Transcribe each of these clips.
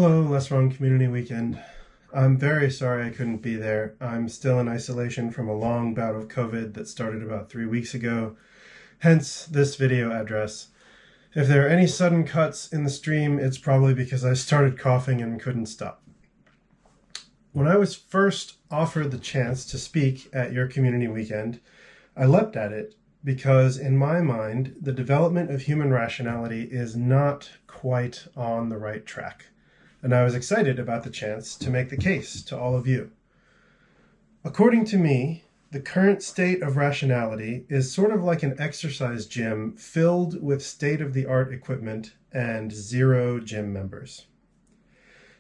Hello, Less Wrong Community Weekend. I'm very sorry I couldn't be there. I'm still in isolation from a long bout of COVID that started about 3 weeks ago, hence this video address. If there are any sudden cuts in the stream, it's probably because I started coughing and couldn't stop. When I was first offered the chance to speak at your community weekend, I leapt at it because in my mind, the development of human rationality is not quite on the right track. And I was excited about the chance to make the case to all of you. According to me, the current state of rationality is sort of like an exercise gym filled with state-of-the-art equipment and 0 gym members.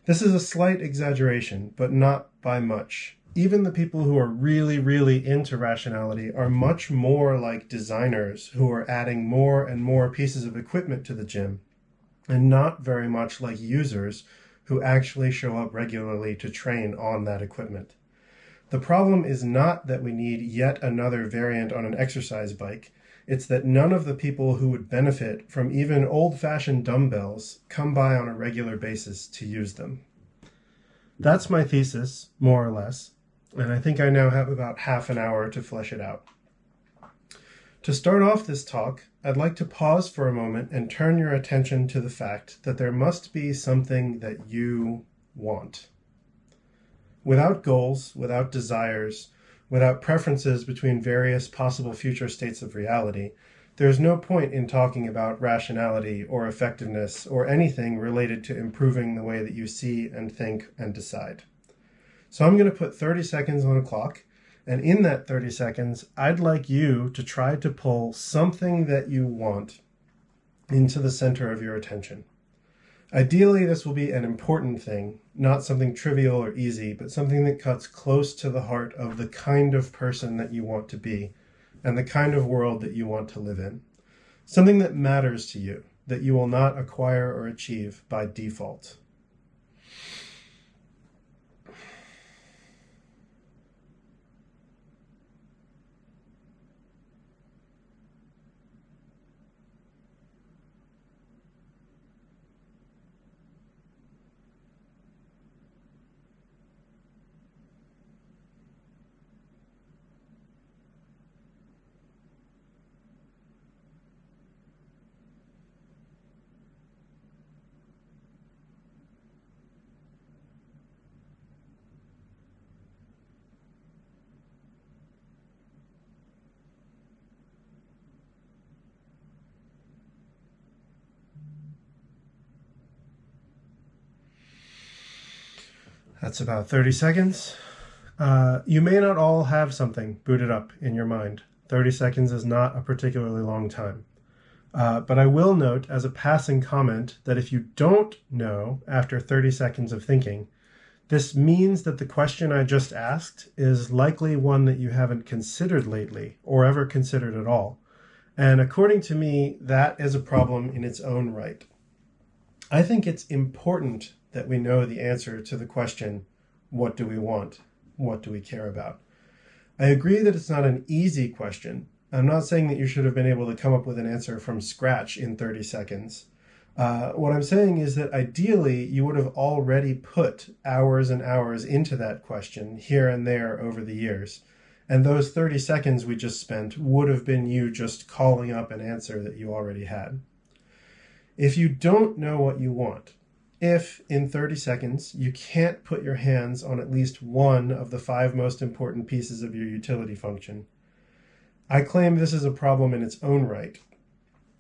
This is a slight exaggeration, but not by much. Even the people who are really into rationality are much more like designers who are adding more and more pieces of equipment to the gym, and not very much like users who actually show up regularly to train on that equipment. The problem is not that we need yet another variant on an exercise bike. It's that none of the people who would benefit from even old-fashioned dumbbells come by on a regular basis to use them. That's my thesis, more or less, and I think I now have about half an hour to flesh it out. To start off this talk, I'd like to pause for a moment and turn your attention to the fact that there must be something that you want. Without goals, without desires, without preferences between various possible future states of reality, there's no point in talking about rationality or effectiveness or anything related to improving the way that you see and think and decide. So I'm going to put 30 seconds on a clock. And in that 30 seconds, I'd like you to try to pull something that you want into the center of your attention. Ideally, this will be an important thing, not something trivial or easy, but something that cuts close to the heart of the kind of person that you want to be and the kind of world that you want to live in. Something that matters to you, that you will not acquire or achieve by default. That's about 30 seconds. You may not all have something booted up in your mind. 30 seconds is not a particularly long time. But I will note as a passing comment that if you don't know after 30 seconds of thinking, this means that the question I just asked is likely one that you haven't considered lately or ever considered at all. And according to me, that is a problem in its own right. I think it's important that we know the answer to the question, what do we want? What do we care about? I agree that it's not an easy question. I'm not saying that you should have been able to come up with an answer from scratch in 30 seconds. What I'm saying is that ideally you would have already put hours and hours into that question here and there over the years. And those 30 seconds we just spent would have been you just calling up an answer that you already had. If you don't know what you want, if in 30 seconds you can't put your hands on at least one of the 5 most important pieces of your utility function, I claim this is a problem in its own right,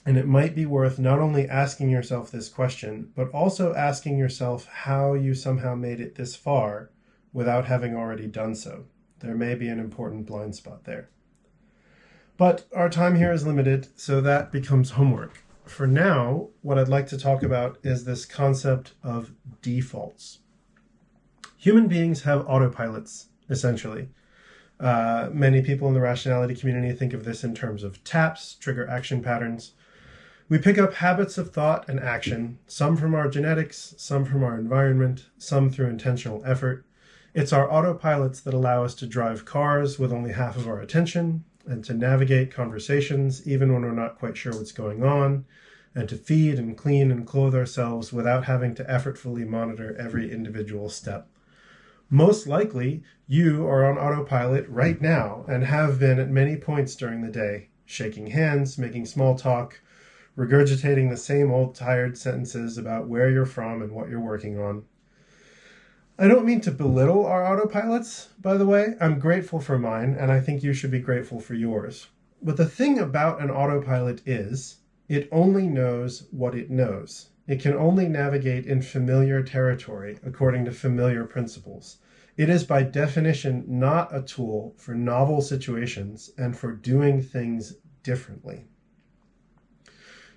and it might be worth not only asking yourself this question, but also asking yourself how you somehow made it this far without having already done so. There may be an important blind spot there. But our time here is limited, so that becomes homework. For now, what I'd like to talk about is this concept of defaults. Human beings have autopilots, essentially. Many people in the rationality community think of this in terms of taps, trigger action patterns. We pick up habits of thought and action, some from our genetics, some from our environment, some through intentional effort. It's our autopilots that allow us to drive cars with only half of our attention, and to navigate conversations even when we're not quite sure what's going on, and to feed and clean and clothe ourselves without having to effortfully monitor every individual step. Most likely, you are on autopilot right now and have been at many points during the day, shaking hands, making small talk, regurgitating the same old tired sentences about where you're from and what you're working on. I don't mean to belittle our autopilots, by the way. I'm grateful for mine, and I think you should be grateful for yours. But the thing about an autopilot is, it only knows what it knows. It can only navigate in familiar territory according to familiar principles. It is by definition not a tool for novel situations and for doing things differently.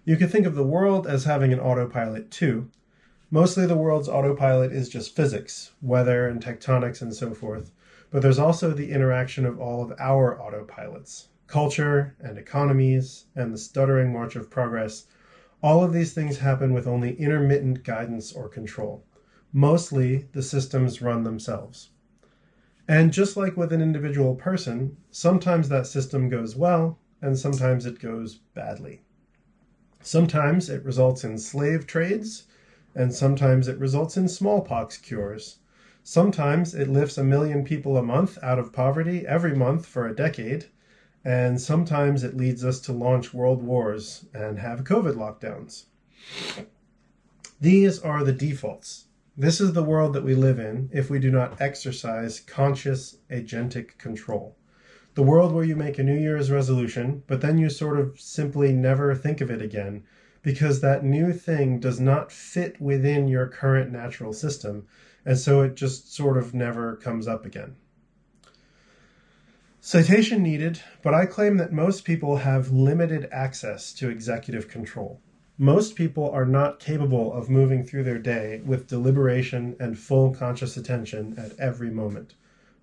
You could think of the world as having an autopilot too. Mostly the world's autopilot is just physics, weather and tectonics and so forth, but there's also the interaction of all of our autopilots, culture and economies and the stuttering march of progress. All of these things happen with only intermittent guidance or control. Mostly the systems run themselves. And just like with an individual person, sometimes that system goes well and sometimes it goes badly. Sometimes it results in slave trades, and sometimes it results in smallpox cures. Sometimes it lifts 1 million people a month out of poverty every month for a decade, and sometimes it leads us to launch world wars and have COVID lockdowns. These are the defaults. This is the world that we live in if we do not exercise conscious agentic control. The world where you make a New Year's resolution, but then you sort of simply never think of it again, because that new thing does not fit within your current natural system, and so it just sort of never comes up again. Citation needed, but I claim that most people have limited access to executive control. Most people are not capable of moving through their day with deliberation and full conscious attention at every moment.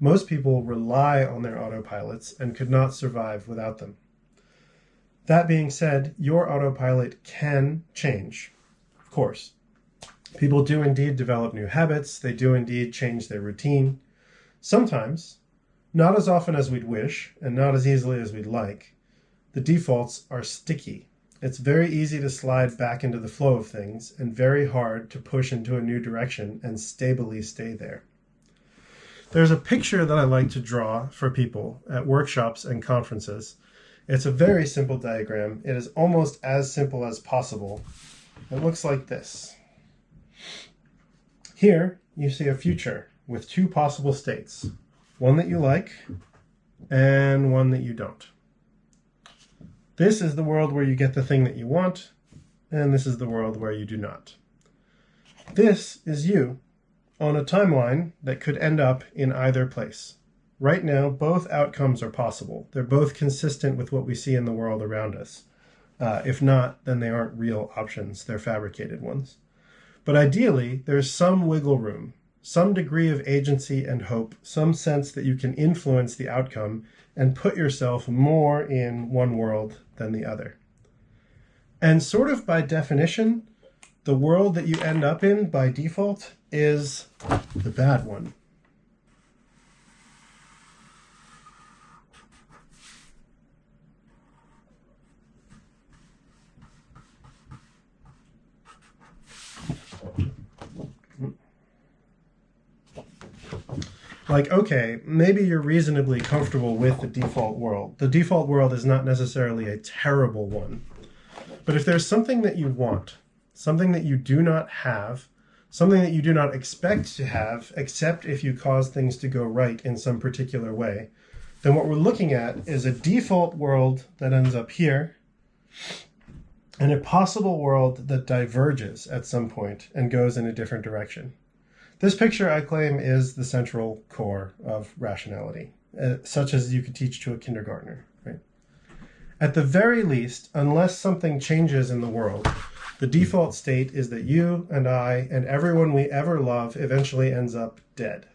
Most people rely on their autopilots and could not survive without them. That being said, your autopilot can change, of course. People do indeed develop new habits. They do indeed change their routine. Sometimes, not as often as we'd wish and not as easily as we'd like, the defaults are sticky. It's very easy to slide back into the flow of things and very hard to push into a new direction and stably stay there. There's a picture that I like to draw for people at workshops and conferences. It's a very simple diagram. It is almost as simple as possible. It looks like this. Here, you see a future with two possible states. One that you like and one that you don't. This is the world where you get the thing that you want, and this is the world where you do not. This is you on a timeline that could end up in either place. Right now, both outcomes are possible. They're both consistent with what we see in the world around us. If not, then they aren't real options. They're fabricated ones. But ideally, there's some wiggle room, some degree of agency and hope, some sense that you can influence the outcome and put yourself more in one world than the other. And sort of by definition, the world that you end up in by default is the bad one. Like, okay, maybe you're reasonably comfortable with the default world. The default world is not necessarily a terrible one. But if there's something that you want, something that you do not have, something that you do not expect to have, except if you cause things to go right in some particular way, then what we're looking at is a default world that ends up here, and a possible world that diverges at some point and goes in a different direction. This picture, I claim, is the central core of rationality, such as you could teach to a kindergartner. Right? At the very least, unless something changes in the world, the default state is that you and I and everyone we ever love eventually ends up dead.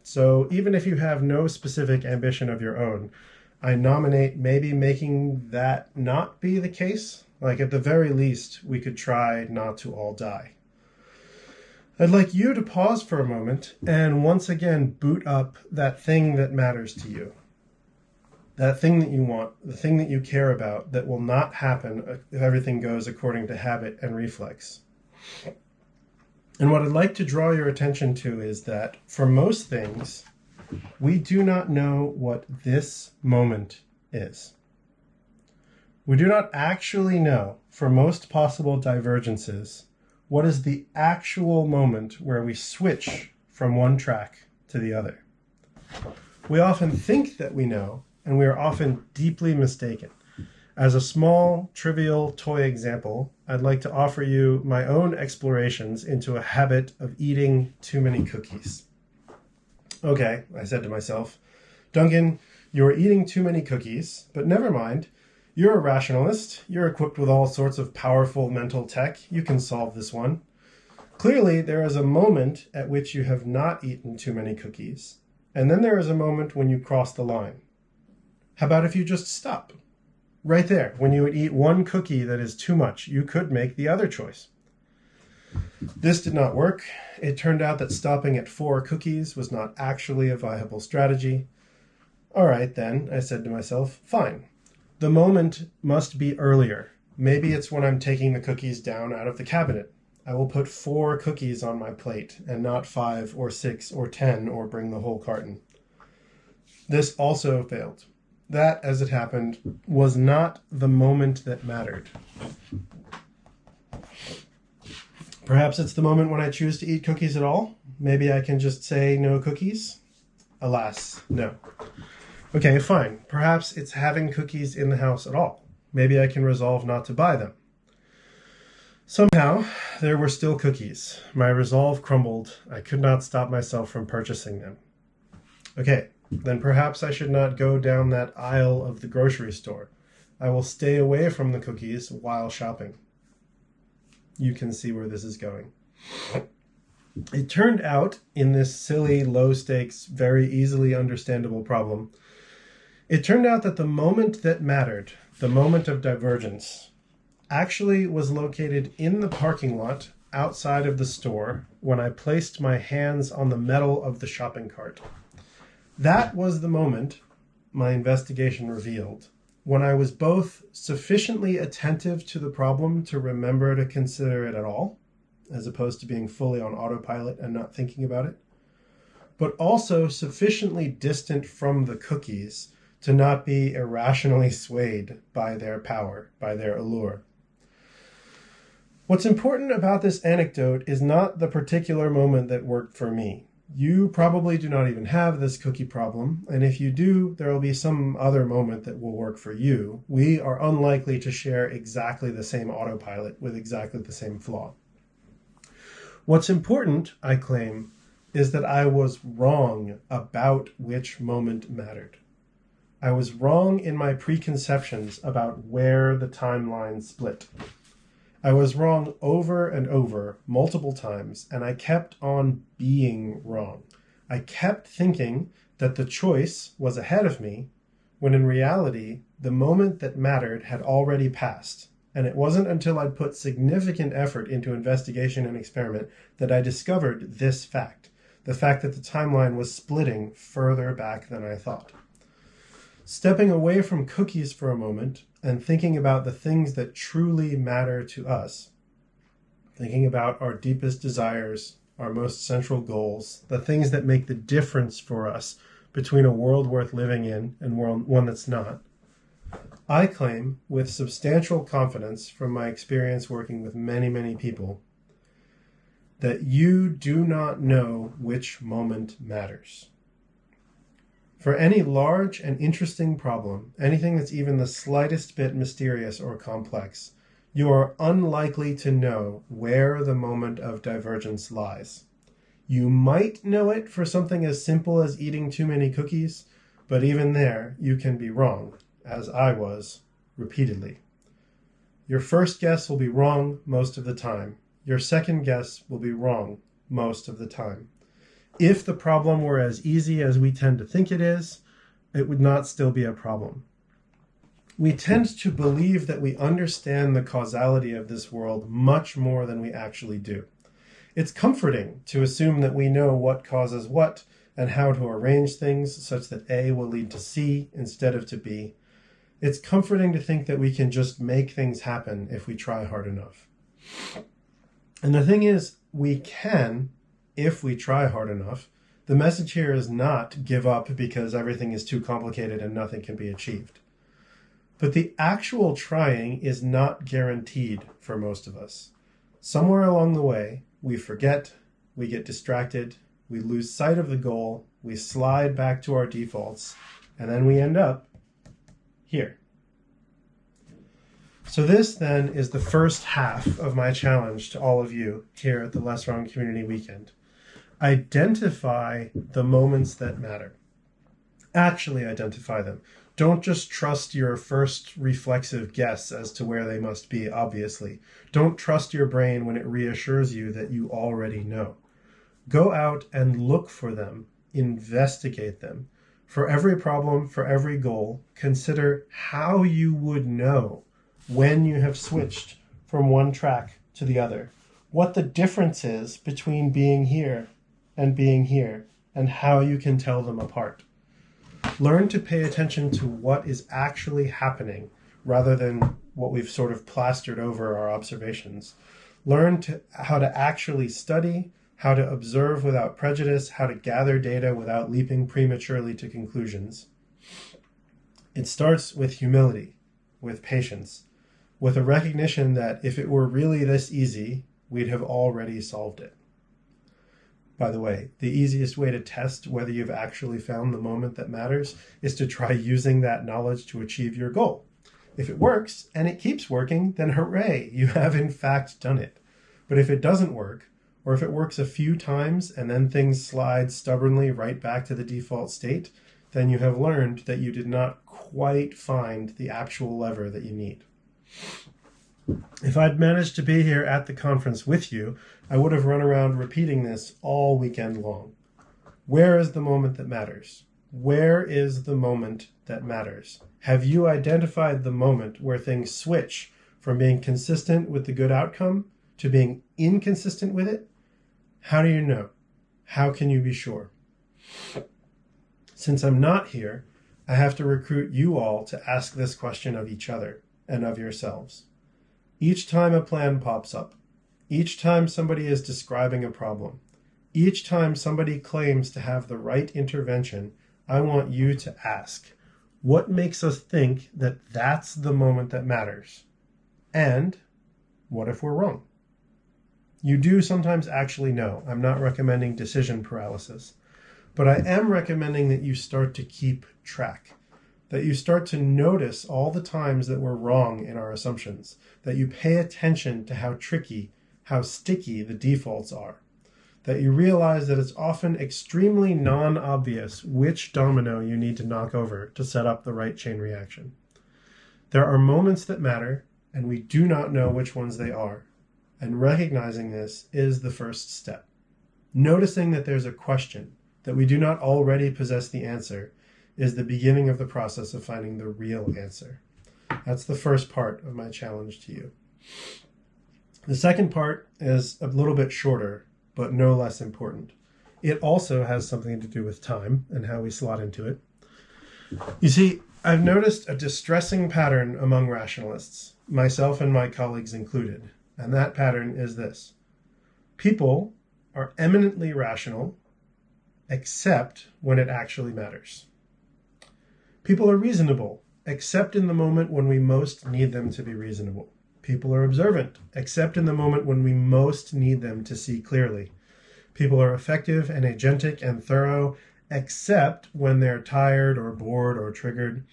So even if you have no specific ambition of your own, I nominate maybe making that not be the case. Like at the very least, we could try not to all die. I'd like you to pause for a moment and once again boot up that thing that matters to you. that thing that you want, the thing that you care about, that will not happen if everything goes according to habit and reflex. And what I'd like to draw your attention to is that for most things, we do not know what this moment is. We do not actually know, for most possible divergences, what is the actual moment where we switch from one track to the other. We often think that we know, and we are often deeply mistaken. As a small, trivial toy example, I'd like to offer you my own explorations into a habit of eating too many cookies. Okay, I said to myself, Duncan, you're eating too many cookies, but never mind. You're a rationalist. You're equipped with all sorts of powerful mental tech. You can solve this one. Clearly, there is a moment at which you have not eaten too many cookies, and then there is a moment when you cross the line. How about if you just stop? Right there, when you would eat one cookie that is too much, you could make the other choice. This did not work. It turned out that stopping at 4 cookies was not actually a viable strategy. All right, then, I said to myself, fine. The moment must be earlier. Maybe it's when I'm taking the cookies down out of the cabinet. I will put 4 cookies on my plate and not 5 or 6 or 10 or bring the whole carton. This also failed. That, as it happened, was not the moment that mattered. Perhaps it's the moment when I choose to eat cookies at all. Maybe I can just say no cookies. Alas, no. Okay, fine. Perhaps it's having cookies in the house at all. Maybe I can resolve not to buy them. Somehow, there were still cookies. My resolve crumbled. I could not stop myself from purchasing them. Okay, then perhaps I should not go down that aisle of the grocery store. I will stay away from the cookies while shopping. You can see where this is going. It turned out, in this silly, low-stakes, very easily understandable problem, it turned out that the moment that mattered, the moment of divergence, actually was located in the parking lot outside of the store when I placed my hands on the metal of the shopping cart. That was the moment, my investigation revealed, when I was both sufficiently attentive to the problem to remember to consider it at all, as opposed to being fully on autopilot and not thinking about it, but also sufficiently distant from the cookies to not be irrationally swayed by their power, by their allure. What's important about this anecdote is not the particular moment that worked for me. You probably do not even have this cookie problem, and if you do, there will be some other moment that will work for you. We are unlikely to share exactly the same autopilot with exactly the same flaw. What's important, I claim, is that I was wrong about which moment mattered. I was wrong in my preconceptions about where the timeline split. I was wrong over and over, multiple times, and I kept on being wrong. I kept thinking that the choice was ahead of me, when in reality, the moment that mattered had already passed. And it wasn't until I'd put significant effort into investigation and experiment that I discovered this fact, the fact that the timeline was splitting further back than I thought. Stepping away from cookies for a moment and thinking about the things that truly matter to us, thinking about our deepest desires, our most central goals, the things that make the difference for us between a world worth living in and one that's not, I claim with substantial confidence from my experience working with many, many people, that you do not know which moment matters. For any large and interesting problem, anything that's even the slightest bit mysterious or complex, you are unlikely to know where the moment of divergence lies. You might know it for something as simple as eating too many cookies, but even there, you can be wrong, as I was, repeatedly. Your first guess will be wrong most of the time. Your second guess will be wrong most of the time. If the problem were as easy as we tend to think it is, it would not still be a problem. We tend to believe that we understand the causality of this world much more than we actually do. It's comforting to assume that we know what causes what and how to arrange things such that A will lead to C instead of to B. It's comforting to think that we can just make things happen if we try hard enough. And the thing is, we can if we try hard enough. The message here is not give up because everything is too complicated and nothing can be achieved. But the actual trying is not guaranteed for most of us. Somewhere along the way, we forget, we get distracted, we lose sight of the goal, we slide back to our defaults, and then we end up here. So this then is the first half of my challenge to all of you here at the Less Wrong Community Weekend. Identify the moments that matter. Actually identify them. Don't just trust your first reflexive guess as to where they must be, obviously. Don't trust your brain when it reassures you that you already know. Go out and look for them. Investigate them. For every problem, for every goal, consider how you would know when you have switched from one track to the other. What the difference is between being here, and how you can tell them apart. Learn to pay attention to what is actually happening rather than what we've sort of plastered over our observations. Learn how to actually study, how to observe without prejudice, how to gather data without leaping prematurely to conclusions. It starts with humility, with patience, with a recognition that if it were really this easy, we'd have already solved it. By the way, the easiest way to test whether you've actually found the moment that matters is to try using that knowledge to achieve your goal. If it works, and it keeps working, then hooray, you have in fact done it. But if it doesn't work, or if it works a few times and then things slide stubbornly right back to the default state, then you have learned that you did not quite find the actual lever that you need. If I'd managed to be here at the conference with you, I would have run around repeating this all weekend long. Where is the moment that matters? Where is the moment that matters? Have you identified the moment where things switch from being consistent with the good outcome to being inconsistent with it? How do you know? How can you be sure? Since I'm not here, I have to recruit you all to ask this question of each other and of yourselves. Each time a plan pops up, each time somebody is describing a problem, each time somebody claims to have the right intervention, I want you to ask, what makes us think that that's the moment that matters? And what if we're wrong? You do sometimes actually know. I'm not recommending decision paralysis, but I am recommending that you start to keep track, that you start to notice all the times that we're wrong in our assumptions, that you pay attention to how tricky, how sticky the defaults are, that you realize that it's often extremely non-obvious which domino you need to knock over to set up the right chain reaction. There are moments that matter, and we do not know which ones they are, and recognizing this is the first step. Noticing that there's a question, that we do not already possess the answer, is the beginning of the process of finding the real answer. That's the first part of my challenge to you. The second part is a little bit shorter, but no less important. It also has something to do with time and how we slot into it. You see, I've noticed a distressing pattern among rationalists, myself and my colleagues included, and that pattern is this. People are eminently rational, except when it actually matters. People are reasonable, except in the moment when we most need them to be reasonable. People are observant, except in the moment when we most need them to see clearly. People are effective and agentic and thorough, except when they're tired or bored or triggered.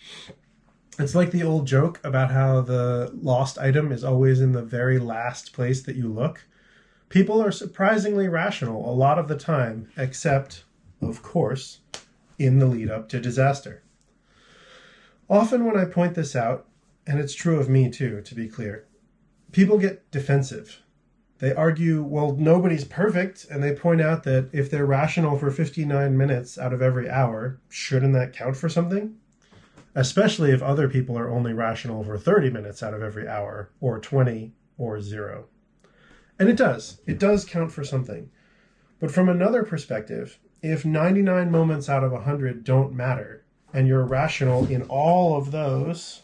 It's like the old joke about how the lost item is always in the very last place that you look. People are surprisingly rational a lot of the time, except, of course, in the lead up to disaster. Often when I point this out, and it's true of me too, to be clear, people get defensive. They argue, well, nobody's perfect, and they point out that if they're rational for 59 minutes out of every hour, shouldn't that count for something? Especially if other people are only rational for 30 minutes out of every hour, or 20, or 0. And it does. It does count for something. But from another perspective, if 99 moments out of 100 don't matter, and you're rational in all of those,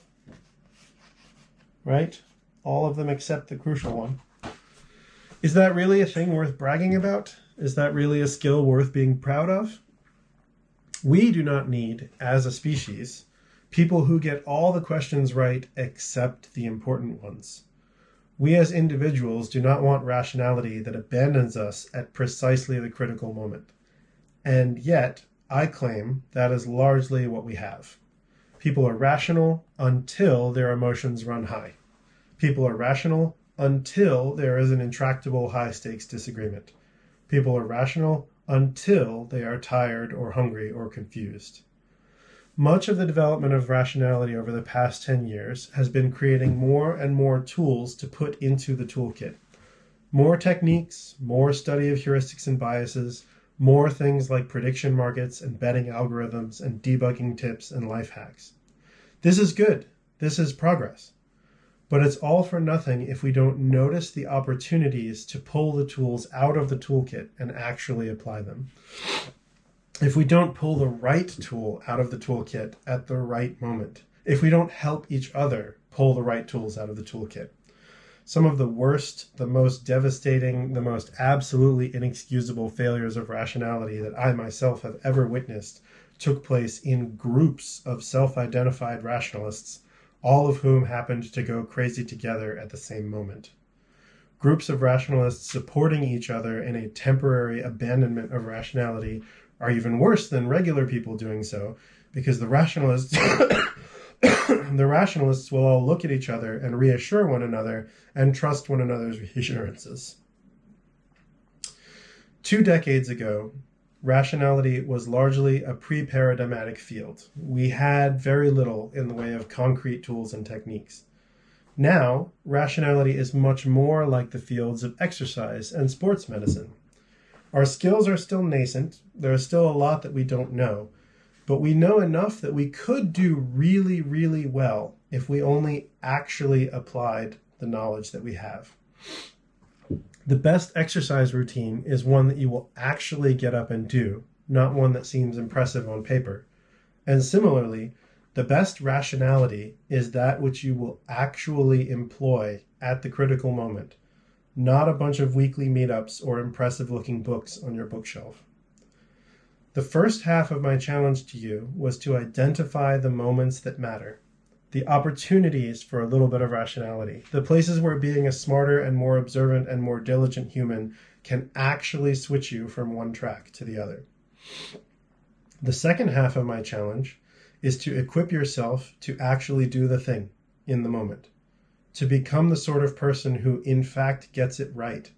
right? All of them except the crucial one. Is that really a thing worth bragging about? Is that really a skill worth being proud of? We do not need, as a species, people who get all the questions right except the important ones. We as individuals do not want rationality that abandons us at precisely the critical moment. And yet, I claim that is largely what we have. People are rational until their emotions run high. People are rational until there is an intractable high-stakes disagreement. People are rational until they are tired or hungry or confused. Much of the development of rationality over the past 10 years has been creating more and more tools to put into the toolkit. More techniques, more study of heuristics and biases, more things like prediction markets and betting algorithms and debugging tips and life hacks. This is good. This is progress. But it's all for nothing if we don't notice the opportunities to pull the tools out of the toolkit and actually apply them. If we don't pull the right tool out of the toolkit at the right moment. If we don't help each other pull the right tools out of the toolkit. Some of the worst, the most devastating, the most absolutely inexcusable failures of rationality that I myself have ever witnessed took place in groups of self-identified rationalists, all of whom happened to go crazy together at the same moment. Groups of rationalists supporting each other in a temporary abandonment of rationality are even worse than regular people doing so, because the rationalists will all look at each other and reassure one another and trust one another's reassurances. 2 decades ago, rationality was largely a pre-paradigmatic field. We had very little in the way of concrete tools and techniques. Now, rationality is much more like the fields of exercise and sports medicine. Our skills are still nascent. There is still a lot that we don't know, but we know enough that we could do really, really well if we only actually applied the knowledge that we have. The best exercise routine is one that you will actually get up and do, not one that seems impressive on paper. And similarly, the best rationality is that which you will actually employ at the critical moment, not a bunch of weekly meetups or impressive-looking books on your bookshelf. The first half of my challenge to you was to identify the moments that matter, the opportunities for a little bit of rationality, the places where being a smarter and more observant and more diligent human can actually switch you from one track to the other. The second half of my challenge is to equip yourself to actually do the thing in the moment, to become the sort of person who in fact gets it right,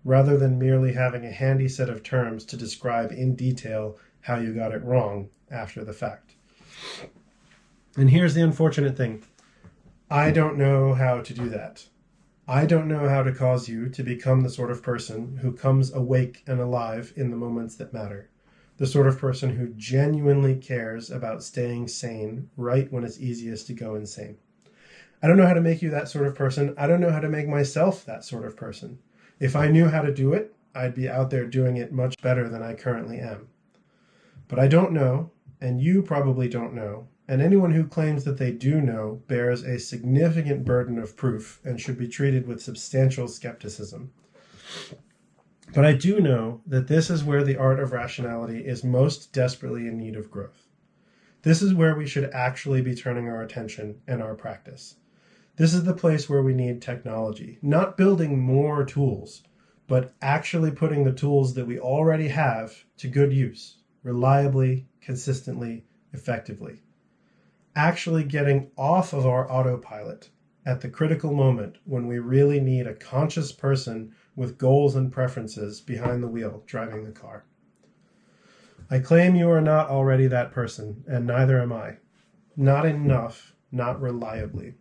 rather than merely having a handy set of terms to describe in detail how you got it wrong after the fact. And here's the unfortunate thing. I don't know how to do that. I don't know how to cause you to become the sort of person who comes awake and alive in the moments that matter. The sort of person who genuinely cares about staying sane right when it's easiest to go insane. I don't know how to make you that sort of person. I don't know how to make myself that sort of person. If I knew how to do it, I'd be out there doing it much better than I currently am. But I don't know, and you probably don't know, and anyone who claims that they do know bears a significant burden of proof and should be treated with substantial skepticism. But I do know that this is where the art of rationality is most desperately in need of growth. This is where we should actually be turning our attention and our practice. This is the place where we need technology, not building more tools, but actually putting the tools that we already have to good use, reliably, consistently, effectively. Actually getting off of our autopilot at the critical moment when we really need a conscious person with goals and preferences behind the wheel driving the car. I claim you are not already that person, and neither am I. Not enough, not reliably.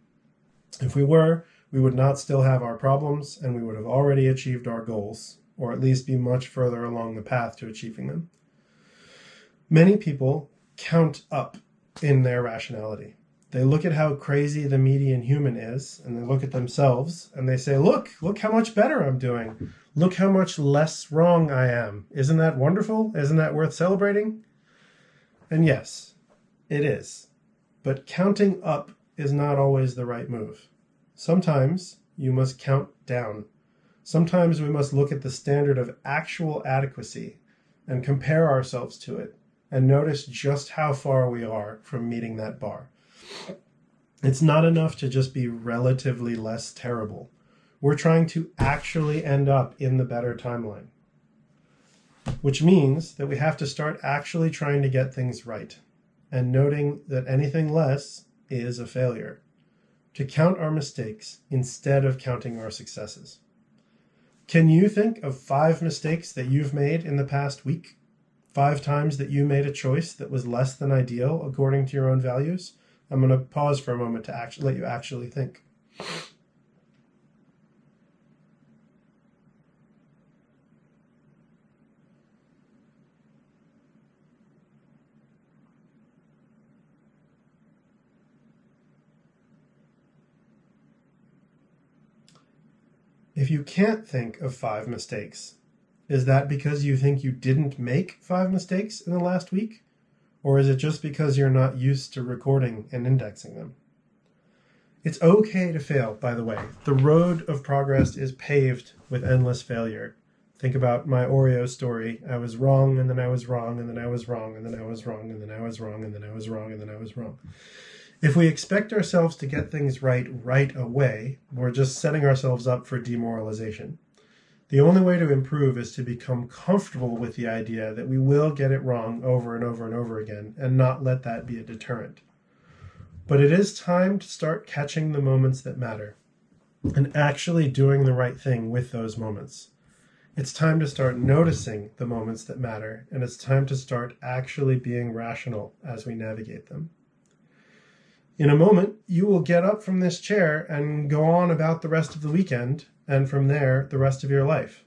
If we were, we would not still have our problems, and we would have already achieved our goals, or at least be much further along the path to achieving them. Many people count up in their rationality. They look at how crazy the median human is, and they look at themselves, and they say, look how much better I'm doing. Look how much less wrong I am. Isn't that wonderful? Isn't that worth celebrating? And yes, it is. But counting up is not always the right move. Sometimes you must count down. Sometimes we must look at the standard of actual adequacy and compare ourselves to it and notice just how far we are from meeting that bar. It's not enough to just be relatively less terrible. We're trying to actually end up in the better timeline, which means that we have to start actually trying to get things right and noting that anything less is a failure. To count our mistakes instead of counting our successes. Can you think of 5 mistakes that you've made in the past week? 5 times that you made a choice that was less than ideal according to your own values? I'm going to pause for a moment to let you actually think. If you can't think of 5 mistakes, is that because you think you didn't make 5 mistakes in the last week? Or is it just because you're not used to recording and indexing them? It's okay to fail, by the way. The road of progress is paved with endless failure. Think about my Oreo story. I was wrong, and then I was wrong, and then I was wrong, and then I was wrong, and then I was wrong, and then I was wrong, and then I was wrong. If we expect ourselves to get things right away, we're just setting ourselves up for demoralization. The only way to improve is to become comfortable with the idea that we will get it wrong over and over and over again and not let that be a deterrent. But it is time to start catching the moments that matter and actually doing the right thing with those moments. It's time to start noticing the moments that matter, and it's time to start actually being rational as we navigate them. In a moment, you will get up from this chair and go on about the rest of the weekend, and from there, the rest of your life.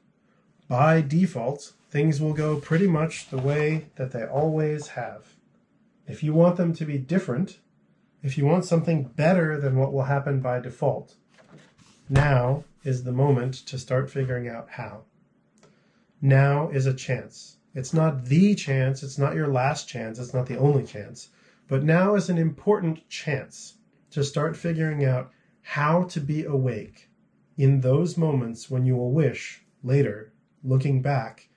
By default, things will go pretty much the way that they always have. If you want them to be different, if you want something better than what will happen by default, now is the moment to start figuring out how. Now is a chance. It's not the chance, it's not your last chance, it's not the only chance. But now is an important chance to start figuring out how to be awake in those moments when you will wish, later, looking back,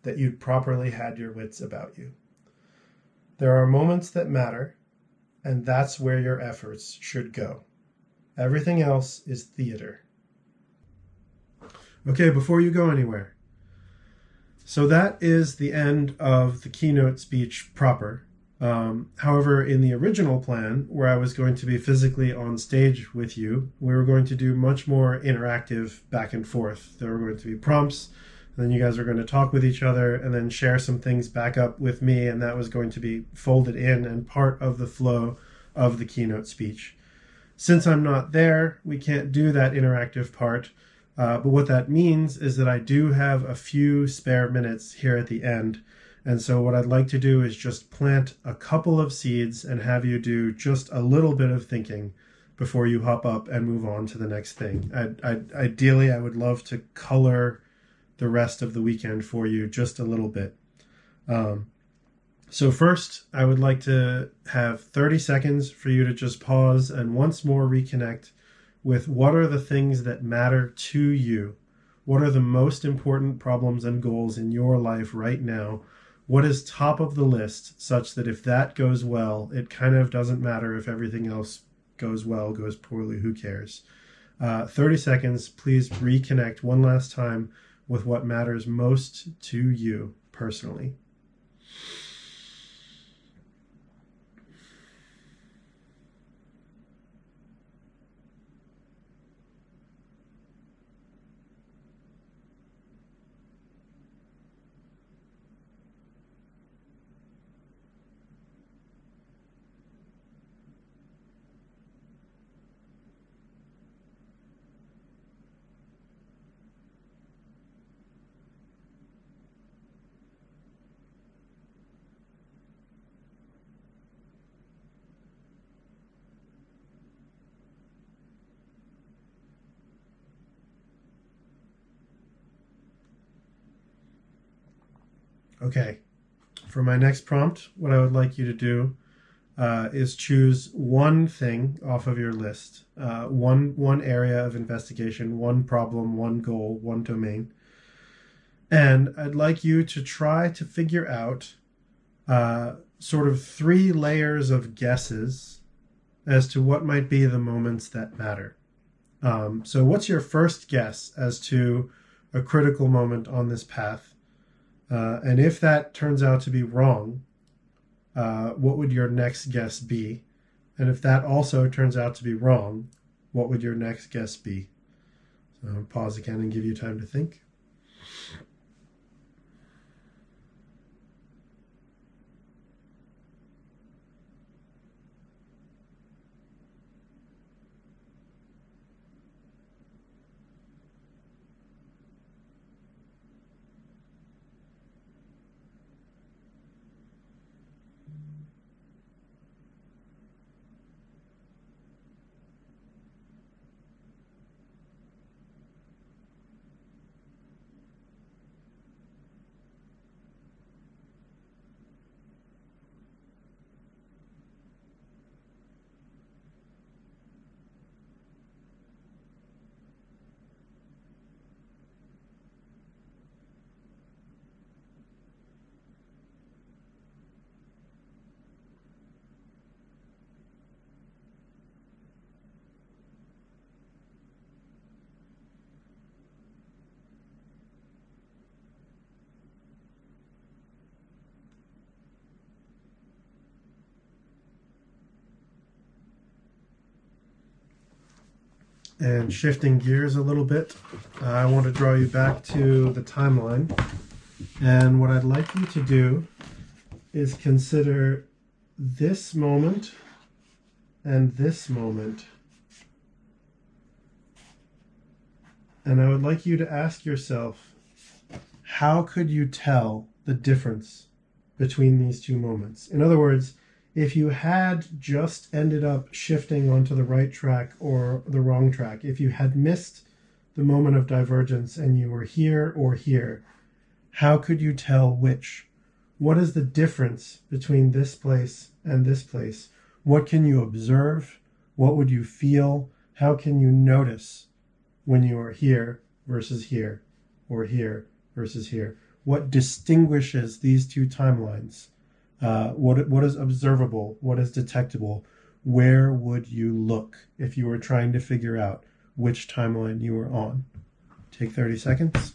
that you'd properly had your wits about you. There are moments that matter, and that's where your efforts should go. Everything else is theater. Okay, before you go anywhere. So that is the end of the keynote speech proper. However, in the original plan, where I was going to be physically on stage with you, we were going to do much more interactive back and forth. There were going to be prompts, and then you guys were going to talk with each other and then share some things back up with me, and that was going to be folded in and part of the flow of the keynote speech. Since I'm not there, we can't do that interactive part, but what that means is that I do have a few spare minutes here at the end. And so what I'd like to do is just plant a couple of seeds and have you do just a little bit of thinking before you hop up and move on to the next thing. Ideally, I would love to color the rest of the weekend for you just a little bit. So first, I would like to have 30 seconds for you to just pause and once more reconnect with what are the things that matter to you. What are the most important problems and goals in your life right now? What is top of the list such that if that goes well, it kind of doesn't matter if everything else goes well, goes poorly, who cares? 30 seconds, please reconnect one last time with what matters most to you personally. Okay, for my next prompt, what I would like you to do is choose one thing off of your list, one area of investigation, one problem, one goal, one domain, and I'd like you to try to figure out sort of 3 layers of guesses as to what might be the moments that matter. So what's your first guess as to a critical moment on this path? And if that turns out to be wrong, what would your next guess be? And if that also turns out to be wrong, what would your next guess be? So I'll pause again and give you time to think. And shifting gears a little bit, I want to draw you back to the timeline. And what I'd like you to do is consider this moment and this moment. And I would like you to ask yourself, how could you tell the difference between these 2 moments? In other words, if you had just ended up shifting onto the right track or the wrong track, if you had missed the moment of divergence and you were here or here, how could you tell which? What is the difference between this place and this place? What can you observe? What would you feel? How can you notice when you are here versus here, or here versus here? What distinguishes these 2 timelines? What is observable? What is detectable? Where would you look if you were trying to figure out which timeline you were on? Take 30 seconds.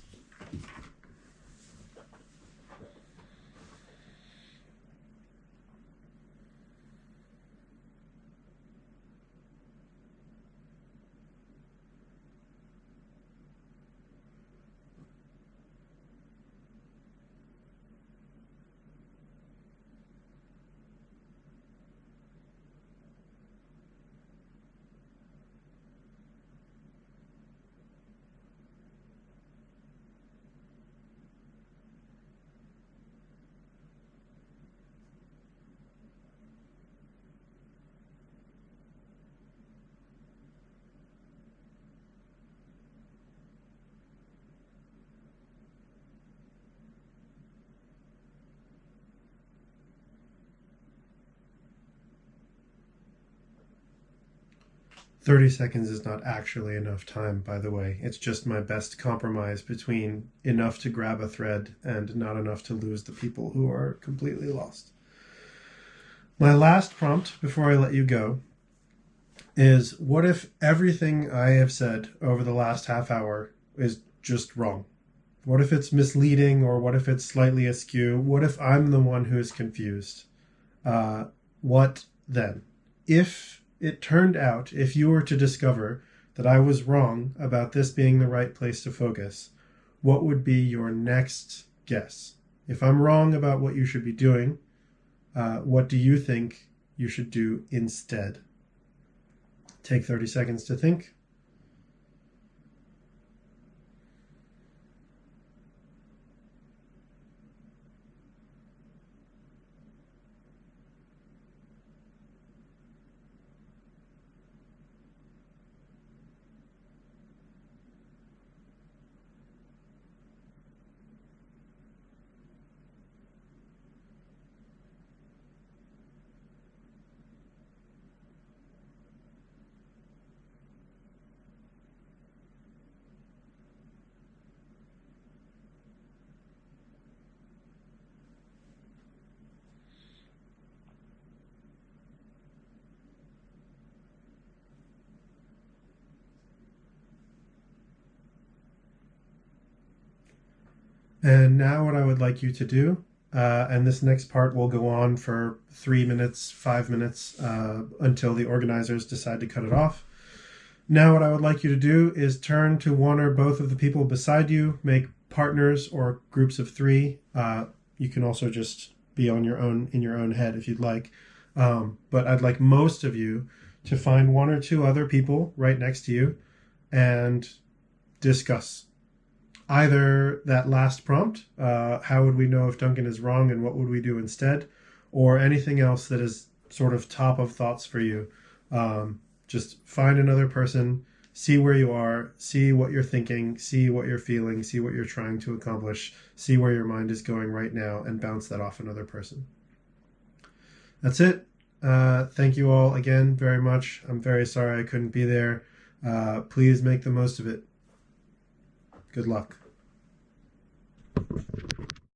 "30 seconds is not actually enough time, by the way. It's just my best compromise between enough to grab a thread and not enough to lose the people who are completely lost. My last prompt before I let you go is, what if everything I have said over the last half hour is just wrong? What if it's misleading, or what if it's slightly askew? What if I'm the one who is confused? What then? If it turned out, if you were to discover that I was wrong about this being the right place to focus, what would be your next guess? If I'm wrong about what you should be doing, what do you think you should do instead? Take 30 seconds to think. And now what I would like you to do, and this next part will go on for 3 minutes, 5 minutes, until the organizers decide to cut it off. Now what I would like you to do is turn to one or both of the people beside you, make partners or groups of 3. You can also just be on your own, in your own head if you'd like. But I'd like most of you to find 1 or 2 other people right next to you and discuss either that last prompt, how would we know if Duncan is wrong and what would we do instead, or anything else that is sort of top of thoughts for you. Just find another person, see where you are, see what you're thinking, see what you're feeling, see what you're trying to accomplish, see where your mind is going right now, and bounce that off another person. That's it. Thank you all again very much. I'm very sorry I couldn't be there. Please make the most of it. Good luck.